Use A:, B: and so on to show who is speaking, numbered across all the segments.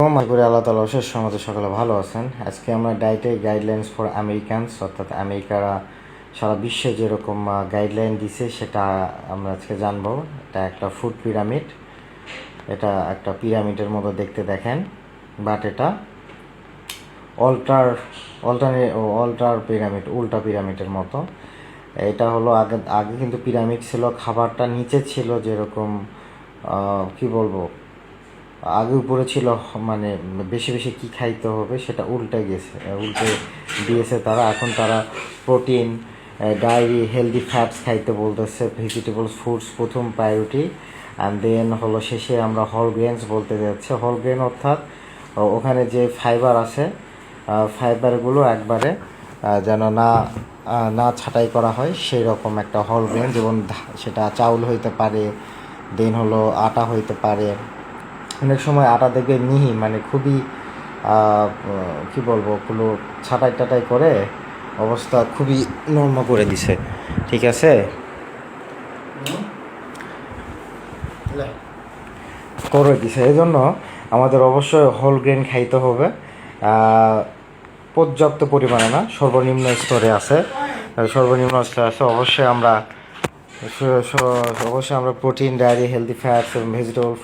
A: আশা করি আল্লাহ তাআলা অশেষ রহমতে সকলে ভালো আছেন। আজকে আমরা ডায়েটারি গাইডলাইন্স ফর আমেরিকানস, অর্থাৎ আমেরিকারা সারা বিশ্বে যেরকম গাইডলাইন দিছে সেটা আমরা আজকে জানবো। এটা একটা ফুড পিরামিড, এটা একটা পিরামিডের মতো দেখতে দেখেন, বাট এটা অল্টার পিরামিড, উল্টা পিরামিডের মতো। এটা হলো আগে আগে কিন্তু পিরামিড ছিল, খাবারটা নিচে ছিল, যেরকম কি বলবো, আগে উপরে ছিল, মানে বেশি বেশি কি খাইতে হবে সেটা উল্টে দিয়েছে তারা। এখন তারা প্রোটিন, ডায়েরি, হেলদি ফ্যাটস খাইতে বলতেছে, ভেজিটেবলস ফুডস প্রথম প্রায়োরিটি, অ্যান্ড দেন হলো শেষে আমরা হোল গ্রেনস বলতে যাচ্ছে। হোল গ্রেন অর্থাৎ ওখানে যে ফাইবার আছে, ফাইবারগুলো একবারে যেন না ছাঁটাই করা হয়, সেই রকম একটা হোল গ্রেন, যেমন সেটা চাউল হইতে পারে, দেন হলো আটা হইতে পারে। অনেক সময় আটা দেখবে মিহি, মানে খুবই কি বলবো, ওগুলো ছাঁটাই টাটাই করে অবস্থা খুবই নর্ম করে দিছে, ঠিক আছে, করে দিছে। এই জন্য আমাদের অবশ্যই হোল গ্রেন খাইতে হবে, পর্যাপ্ত পরিমাণে না, সর্বনিম্ন স্তরে আছে, অবশ্যই আমরা প্রোটিন, ডায়েরি, হেলদি ফ্যাটস এবং ভেজিটেবল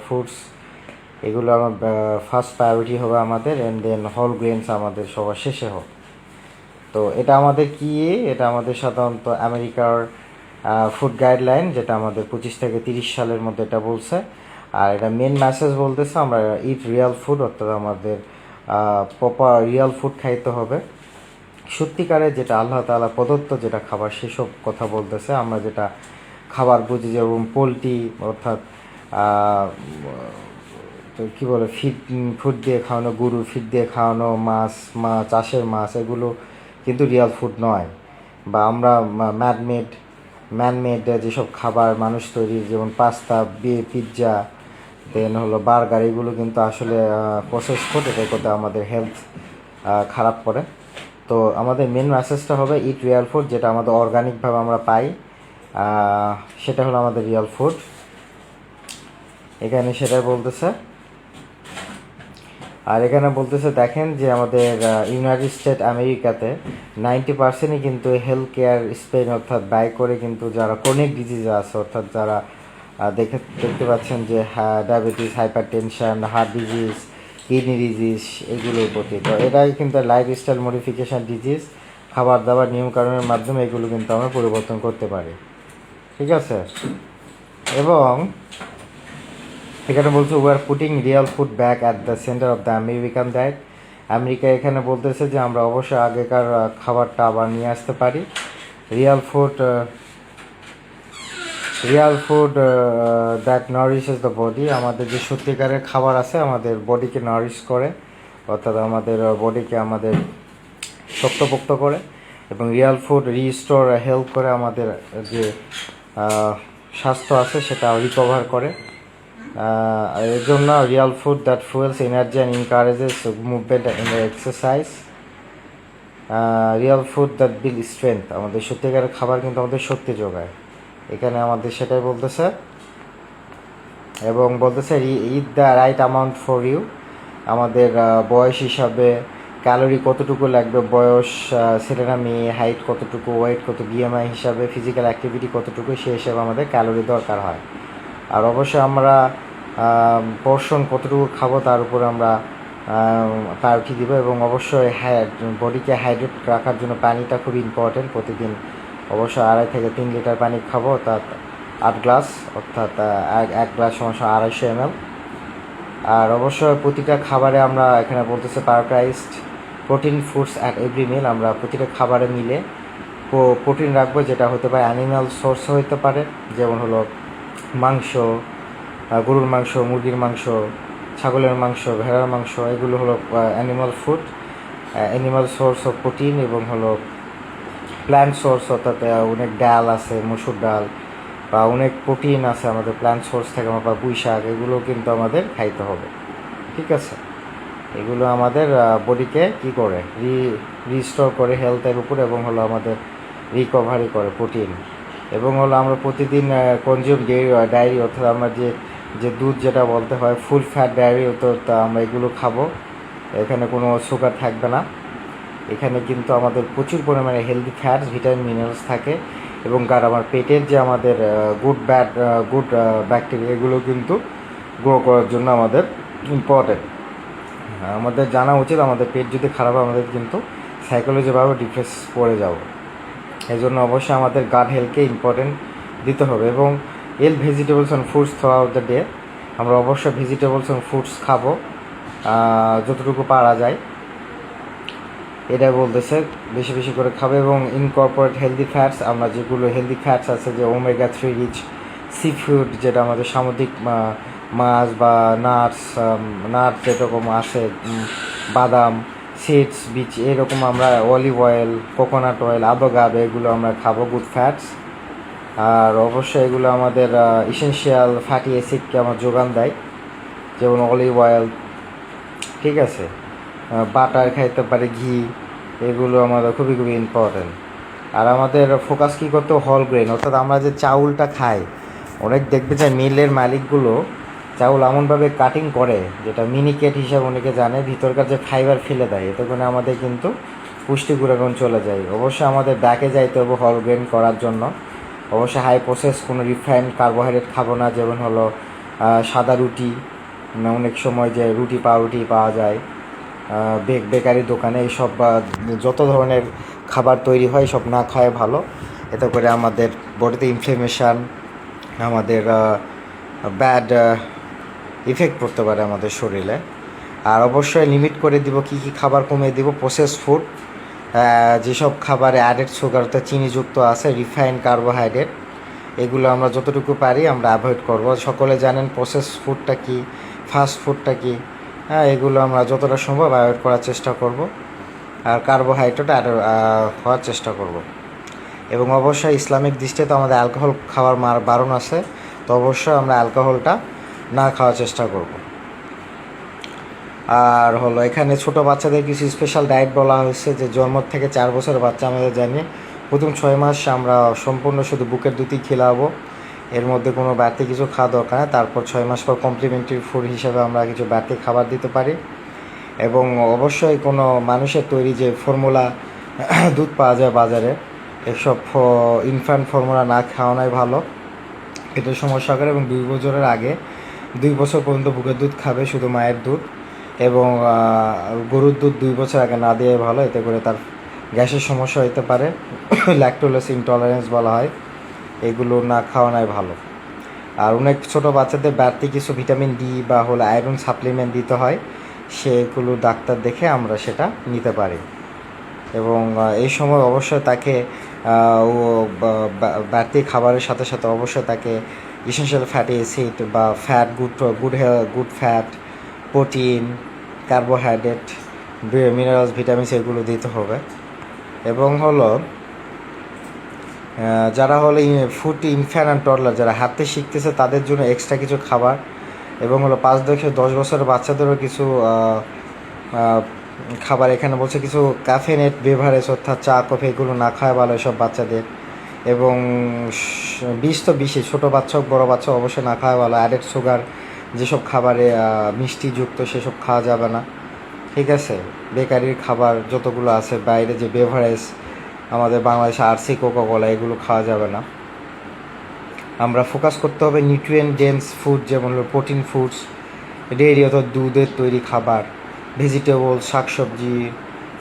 A: ফুডস, এগুলো আমার ফার্স্ট প্রায়োরিটি হবে আমাদের, অ্যান্ড দেন হোল গ্রেনস আমাদের সবার শেষে হোক। তো এটা আমাদের এটা আমাদের সাধারণত আমেরিকার ফুড গাইডলাইন, যেটা আমাদের 25 থেকে 30 সালের মধ্যে এটা বলছে। আর এটা মেন মেসেজ বলতেছে আমরা ইট রিয়াল ফুড, অর্থাৎ আমাদের প্রপার রিয়াল ফুড খাইতে হবে, সত্যিকারে যেটা আল্লাহ তাআলা প্রদত্ত যেটা খাবার সেসব কথা বলতেছে। আমরা যেটা খাবার বুঝি, যেরকম পোলট্রি, অর্থাৎ কি বলে, ফুড দিয়ে খাওয়ানো, গরুর ফিড দিয়ে খাওয়ানো মাছ, চাষের মাছ, এগুলো কিন্তু রিয়াল ফুড নয়। বা আমরা ম্যানমেড যেসব খাবার মানুষ তৈরি, যেমন পাস্তা, পিৎজা, দেন হলো বার্গার, এগুলো কিন্তু আসলে প্রসেস ফুড, এটার কথা আমাদের হেলথ খারাপ করে। তো আমাদের মেন মেসেজটা হবে ইট রিয়াল ফুড, যেটা আমাদের অর্গানিকভাবে আমরা পাই, সেটা হলো আমাদের রিয়াল ফুড। এখানে সেটাই বলতেছে। আর এখানে বলতেছে দেখেন যে আমাদের ইউনাইটেড স্টেট আমেরিকাতে 90%ই কিন্তু হেলথ কেয়ার স্পেন, অর্থাৎ ব্যয় করে কিন্তু যারা ক্রনিক ডিজিজ আছে, অর্থাৎ যারা দেখতে পাচ্ছেন যে diabetes, hyper tension, heart disease, kidney disease, এগুলোর প্রতি। তো এটাই কিন্তু লাইফস্টাইল মডিফিকেশান ডিজিজ, খাবার দাবার নিয়মকানুনের মাধ্যমে এগুলো কিন্তু আমরা পরিবর্তন করতে পারি, ঠিক আছে। এবং এখানে বলছে we are putting Real food back at the centre of the American diet. America এখানে বলতেছে যে আমরা অবশ্যই আগেকার খাবারটা আবার নিয়ে আসতে পারি। Real food that nourishes the body, আমাদের যে সত্যিকারের খাবার আছে আমাদের বডিকে নারিশ করে, অর্থাৎ আমাদের বডিকে আমাদের শক্তপোক্ত করে, এবং রিয়াল ফুড রিস্টোর হেল্প করে, আমাদের যে স্বাস্থ্য আছে সেটা রিকভার করে। এর জন্য Real food that fuels energy and encourages movement and exercise, Real food that build strength, আমাদের সত্যিকারের খাবার কিন্তু আমাদের শক্তি যোগায়, এখানে আমাদের সেটাই বলতেছে। এবং বলতেছে eat the right amount for you, আমাদের বয়স হিসাবে ক্যালোরি কতটুকু লাগবে, বয়স, ছেলে না মেয়ে, হাইট কতটুকু, ওয়েট কত, বিএমআই হিসাবে, ফিজিক্যাল অ্যাক্টিভিটি কতটুকু, সেই হিসাবে আমাদের ক্যালোরি দরকার হয়। আর অবশ্যই আমরা পোর্শন কতটুকু খাবো তার উপরে আমরা প্রায়োরিটি দিব। এবং অবশ্যই বডিকে হাইড্রেট রাখার জন্য পানিটা খুব ইম্পর্টেন্ট, প্রতিদিন অবশ্যই 2.5 থেকে 3 লিটার পানি খাবো, অর্থাৎ 8 গ্লাস, অর্থাৎ 1 গ্লাস সমান 250 ml। আর অবশ্যই প্রতিটা খাবারে আমরা এখানে বলতেছে prioritised protein foods at every meal, আমরা প্রতিটা খাবারে মিলে প্রোটিন রাখবো, যেটা হতে পারে অ্যানিম্যাল সোর্স হতে পারে, যেমন হলো মাংস, গরুর মাংস, মুরগির মাংস, ছাগলের মাংস, ভেড়ার মাংস, এগুলো হলো animal food, animal source of protein. এবং হলো প্ল্যান্ট সোর্স, অর্থাৎ অনেক ডাল আছে, মসুর ডাল, বা অনেক প্রোটিন আছে আমাদের প্ল্যান্ট সোর্স থেকে, বা পুঁই শাক, এগুলো কিন্তু আমাদের খাইতে হবে, ঠিক আছে। এগুলো আমাদের বডিকে কী করে রিস্টোর করে হেলথের উপর, এবং হলো আমাদের রিকভারি করে প্রোটিন। এবং হলো আমরা প্রতিদিন কনজিউম ডায়েরি, অর্থাৎ আমরা যে যে দুধ যেটা বলতে হয় ফুল ফ্যাট ডেয়ারি, তো আমরা এগুলো খাবো। এখানে কোনো সুগার থাকবে না। এখানে কিন্তু আমাদের প্রচুর পরিমাণে হেলদি ফ্যাটস, ভিটামিন, মিনারেলস থাকে এবং আমার পেটের যে আমাদের গুড ব্যাকটেরিয়া এগুলো কিন্তু গ্রো করার জন্য আমাদের ইম্পর্টেন্ট। আমাদের জানা উচিত আমাদের পেট যদি খারাপ হয় আমাদের কিন্তু সাইকোলজিভাবে ডিপ্রেস পড়ে যাব। এই জন্য অবশ্যই আমাদের গাট হেলথকে ইম্পর্টেন্ট দিতে হবে এবং vegetables and fruits through out the day. আমরা অবশ্যই ভেজিটেবলস অ্যান্ড ফ্রুটস খাবো যতটুকু পারা যায়, এটাই বলতেছে। বেশি বেশি করে খাবে এবং ইনকর্পোরেট হেলদি ফ্যাটস। আমরা যেগুলো হেলদি ফ্যাটস আছে যে ওমেগা 3 রিচ সি ফুড, যেটা আমাদের সামুদ্রিক মাছ বা নাটস যেরকম আছে, বাদাম, সিডস, বীজ, এরকম আমরা olive oil, coconut oil, avocado এগুলো আমরা খাবো, গুড ফ্যাটস। আর অবশ্যই এগুলো আমাদের ইসেনশিয়াল ফ্যাটি অ্যাসিডকে আমার যোগান দেয়, যেমন অলিভ অয়েল, ঠিক আছে, বাটার খাইতে পারে, ঘি, এগুলো আমাদের খুবই খুবই ইম্পর্টেন্ট। আর আমাদের ফোকাস কী করতে হোল গ্রেন, অর্থাৎ আমরা যে চাউলটা খাই, অনেক দেখবে যে মিলের মালিকগুলো চাউল এমনভাবে কাটিং করে যেটা মিনিকেট হিসাবে অনেকে জানে, ভিতরকার যে ফাইবার ফেলে দেয়, এতে করে আমাদের কিন্তু পুষ্টি গুণাগুণ চলে যায়। অবশ্যই আমাদের ব্যাকে যাইতে হবে হোল গ্রেন করার জন্য। অবশ্যই হাই প্রসেস কোনো রিফাইন্ড কার্বোহাইড্রেট খাবো না, যেমন হলো সাদা রুটি, অনেক সময় যে রুটি পাউরুটি পাওয়া যায় বেকারি দোকানে, এইসব যত ধরনের খাবার তৈরি হয় সব না খাওয়াই ভালো। এতে করে আমাদের বডিতে ইনফ্লেমেশান, আমাদের ব্যাড ইফেক্ট পড়তে পারে আমাদের শরীরে। আর অবশ্যই লিমিট করে দিব কী কী খাবার কমিয়ে দিব। প্রসেস ফুড, যেসব খাবারে অ্যাডেড সুগার অর্থাৎ চিনিযুক্ত আছে, রিফাইন্ড কার্বোহাইড্রেট, এগুলো আমরা যতটুকু পারি আমরা অ্যাভয়েড করব। সকলে জানেন প্রসেস ফুডটা কী, ফাস্ট ফুডটা কী, এগুলো আমরা যতটা সম্ভব অ্যাভয়েড করার চেষ্টা করব। আর কার্বোহাইড্রেট হওয়ার চেষ্টা করব। এবং অবশ্যই ইসলামিক দৃষ্টিতে আমাদের অ্যালকোহল খাওয়ার বারণ আছে, তো অবশ্যই আমরা অ্যালকোহলটা না খাওয়ার চেষ্টা করব। আর হলো এখানে ছোটো বাচ্চাদের কিছু স্পেশাল ডায়েট বলা হয়েছে, যে জন্ম থেকে 4 বছরের বাচ্চা আমাদের জানি প্রথম 6 মাস আমরা সম্পূর্ণ শুধু বুকের দুধই খেলাবো, এর মধ্যে কোনো বাড়তি কিছু খাওয়া দরকার নেই। তারপর 6 মাস পর কমপ্লিমেন্টারি ফুড হিসাবে আমরা কিছু বাড়তি খাবার দিতে পারি। এবং অবশ্যই কোনো মানুষের তৈরি যে ফর্মুলা দুধ পাওয়া যায় বাজারে, এসব ইনফ্যান্ট ফর্মুলা না খাওয়ানোই ভালো, পেটের সমস্যা করে। এবং 2 বছরের আগে 2 বছর পর্যন্ত বুকের দুধ খাবে, শুধু মায়ের দুধ, এবং গরুর দুধ 2 বছর আগে না দেওয়াই ভালো, এতে করে তার গ্যাসের সমস্যা হতে পারে, ল্যাকটোলেস ইনটলারেন্স বলা হয়, এগুলো না খাওয়ানোই ভালো। আর অনেক ছোটো বাচ্চাদের বাড়তি কিছু ভিটামিন ডি বা হলো আয়রন সাপ্লিমেন্ট দিতে হয়, সেগুলো ডাক্তার দেখে আমরা সেটা নিতে পারি। এবং এই সময় অবশ্যই তাকে বাড়তি খাবারের সাথে সাথে অবশ্যই তাকে ইসেনশিয়াল ফ্যাটি অ্যাসিড বা fat, good fat, protein, carbohydrate, minerals, vitamins এগুলো দিতে হবে। এবং হলো যারা হলো ফুড ইনফ্যান্ট অ্যান্ড টডলার, যারা হাঁটতে শিখতেছে তাদের জন্য এক্সট্রা কিছু খাবার। এবং হলো 5 থেকে 10 বছরের বাচ্চাদেরও কিছু খাবার এখানে বলছে, কিছু ক্যাফেনেট বেভারেজ অর্থাৎ চা, কফি এগুলো না খাওয়া ভালো এসব বাচ্চাদের। এবং 20 তো 20, ছোটো বাচ্চা হোক বড়ো বাচ্চা অবশ্যই না খাওয়া ভালো। অ্যাডেড সুগার যেসব খাবারে মিষ্টিযুক্ত সেসব খাওয়া যাবে না, ঠিক আছে। বেকারির খাবার যতগুলো আছে, বাইরে যে বেভারেজ আমাদের বাংলাদেশে আরসি, কোকাকোলা, এগুলো খাওয়া যাবে না। আমরা ফোকাস করতে হবে নিউট্রিয়েন্ট ডেন্স ফুড, যেমন হলো প্রোটিন ফুডস, ডেয়ারি অর্থাৎ দুধের তৈরি খাবার, ভেজিটেবল, শাকসবজি,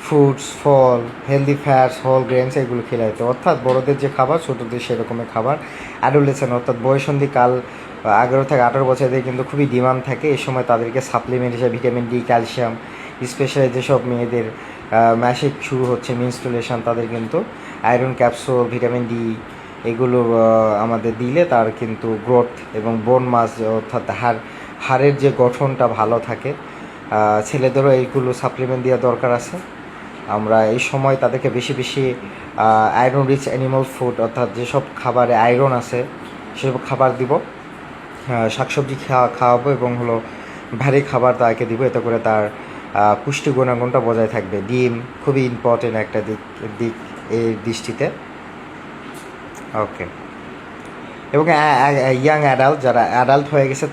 A: ফ্রুটস, ফল, হেলদি ফ্যাটস, হোল গ্রেনস, এগুলো খেলে যেতে। অর্থাৎ বড়োদের যে খাবার ছোটোদের সেরকমের খাবার। অ্যাডোলেসেন্ট অর্থাৎ বয়সন্ধিকাল 11 থেকে 18 বছরদের কিন্তু খুবই ডিমান্ড থাকে, এই সময় তাদেরকে সাপ্লিমেন্ট হিসেবে ভিটামিন ডি, ক্যালসিয়াম, স্পেশালি যেসব মেয়েদের মাসিক শুরু হচ্ছে, মিনস্ট্রুলেশন, তাদের কিন্তু আয়রন ক্যাপসুল, ভিটামিন ডি এগুলো আমাদের দিলে তার কিন্তু গ্রোথ এবং বোন মাস অর্থাৎ হাড়ের যে গঠনটা ভালো থাকে। ছেলেদেরও এইগুলো সাপ্লিমেন্ট দেওয়া দরকার আছে। আমরা এই সময় তাদেরকে বেশি বেশি আয়রন রিচ অ্যানিমাল ফুড অর্থাৎ যেসব খাবারে আয়রন আছে সেসব খাবার দিব, শাকসবজি খাওয়াবো এবং হলো ভারী খাবার তাকে দিব, এতে করে তার পুষ্টি গুণাগুণটা বজায় থাকবে। ডিম খুবই ইম্পর্টেন্ট একটা দিক এই দৃষ্টিতে। ওকে, এবং ইয়াং অ্যাডাল্ট, যারা অ্যাডাল্ট হয়ে গেছে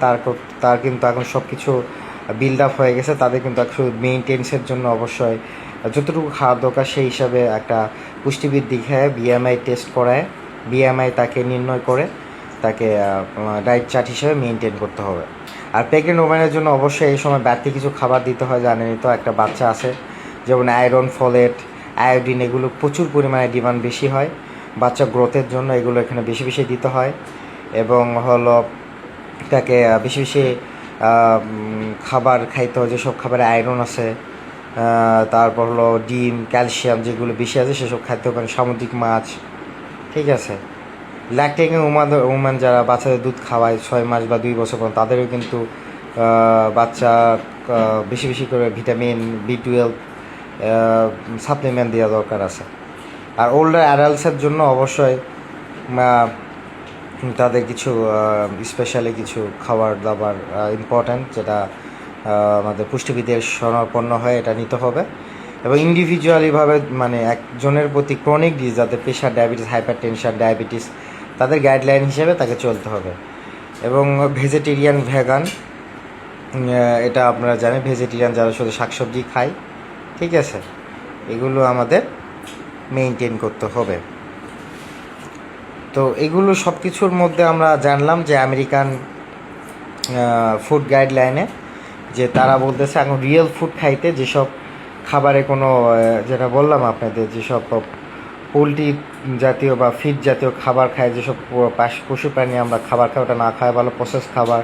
A: তার কিন্তু এখন সব কিছু বিল্ড আপ হয়ে গেছে, তাদের কিন্তু একটু মেনটেন্সের জন্য অবশ্যই যতটুকু খাওয়ার দরকার সেই হিসাবে একটা পুষ্টিবিদ দেখায় বিএমআই টেস্ট করায়, বিএমআই তাকে নির্ণয় করে তাকে ডায়েট চার্ট হিসেবে মেনটেন করতে হবে। আর প্রেগনেন্ট ওম্যানের জন্য অবশ্যই এই সময় বাড়তি কিছু খাবার দিতে হয়, জানেনই তো, একটা বাচ্চা আছে, যেমন আয়রন, ফলেট, আয়োডিন, এগুলো প্রচুর পরিমাণে ডিমান্ড বেশি হয় বাচ্চা গ্রোথের জন্য, এগুলো এখানে বেশি বেশি দিতে হয়। এবং হলো তাকে বেশি বেশি খাবার খাইতে হয়, যেসব খাবারে আয়রন আছে, তারপর হলো ডিম, ক্যালসিয়াম যেগুলো বেশি আছে সেসব খাইতে হবে, সামুদ্রিক মাছ, ঠিক আছে। ল্যাকটেটিং উমান যারা বাচ্চাদের দুধ খাওয়ায় 6 মাস বা 2 বছর পর্যন্ত, তাদেরও কিন্তু বাচ্চা বেশি বেশি করে ভিটামিন B12 সাপ্লিমেন্ট দেওয়া দরকার আছে। আর ওল্ডার অ্যাডাল্টসের জন্য অবশ্যই তাদের কিছু স্পেশালি কিছু খাবার দাবার ইম্পর্ট্যান্ট, যেটা আমাদের পুষ্টিবিদের শরণাপন্ন হয়, এটা নিতে হবে। এবং ইন্ডিভিজুয়ালিভাবে মানে একজনের প্রতি ক্রনিক ডিজিজ, যাদের pressure, diabetes, hyper tension, diabetes, তাদের গাইডলাইন হিসেবে তাকে চলতে হবে। এবং ভেজিটেরিয়ান, ভেগান, এটা আপনারা জানেন, ভেজিটেরিয়ান যারা শুধু শাকসবজি খায়, ঠিক আছে, এগুলো আমাদের মেনটেন করতে হবে। তো এগুলো সব কিছুর মধ্যে আমরা জানলাম যে আমেরিকান ফুড গাইডলাইনে যে তারা বলতেছে এখন রিয়েল ফুড খাইতে, যেসব খাবারে কোনো, যেটা বললাম আপনাদের, যেসব পোলট্রি জাতীয় বা ফিড জাতীয় খাবার খায়, যেসব পশু প্রাণী আমরা খাবার খাই, ওটা না খায় ভালো। প্রসেস খাবার,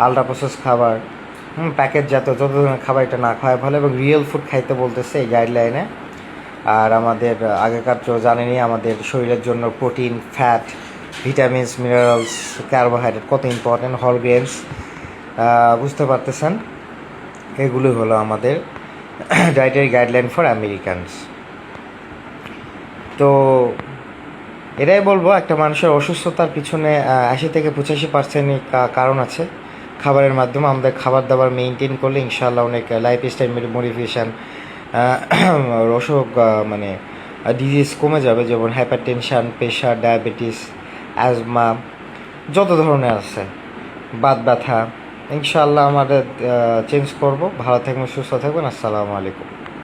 A: আলট্রা প্রসেস খাবার, প্যাকেট জাতীয় যত ধরনের খাবার, এটা না খাওয়া ভালো। এবং রিয়েল ফুড খাইতে বলতেছে এই গাইডলাইনে। আর আমাদের আগেকার তো জানেনই আমাদের শরীরের জন্য protein, fat, vitamins, minerals, carbohydrate কত ইম্পর্টেন্ট, হোল গ্রেনস, বুঝতে পারতেছেন। এগুলোই হলো আমাদের ডায়েটারি গাইডলাইন ফর আমেরিকানস। তো এটাই বলবো, একটা মানুষের অসুস্থতার পিছনে 80 থেকে 85% কারণ আছে খাবারের মাধ্যমে। আমাদের খাবার দাবার মেনটেন করলে ইনশাআল্লাহ অনেক লাইফস্টাইল মডিফিকেশান, অসুখ মানে ডিজিজ কমে যাবে, যেমন hyper tension, pressure, diabetes, asthma, যত ধরনের আছে, বাত ব্যথা, ইনশাআল্লাহ আমাদের চেঞ্জ করব। ভালো থাকবেন, সুস্থ থাকবেন। আসসালামু আলাইকুম।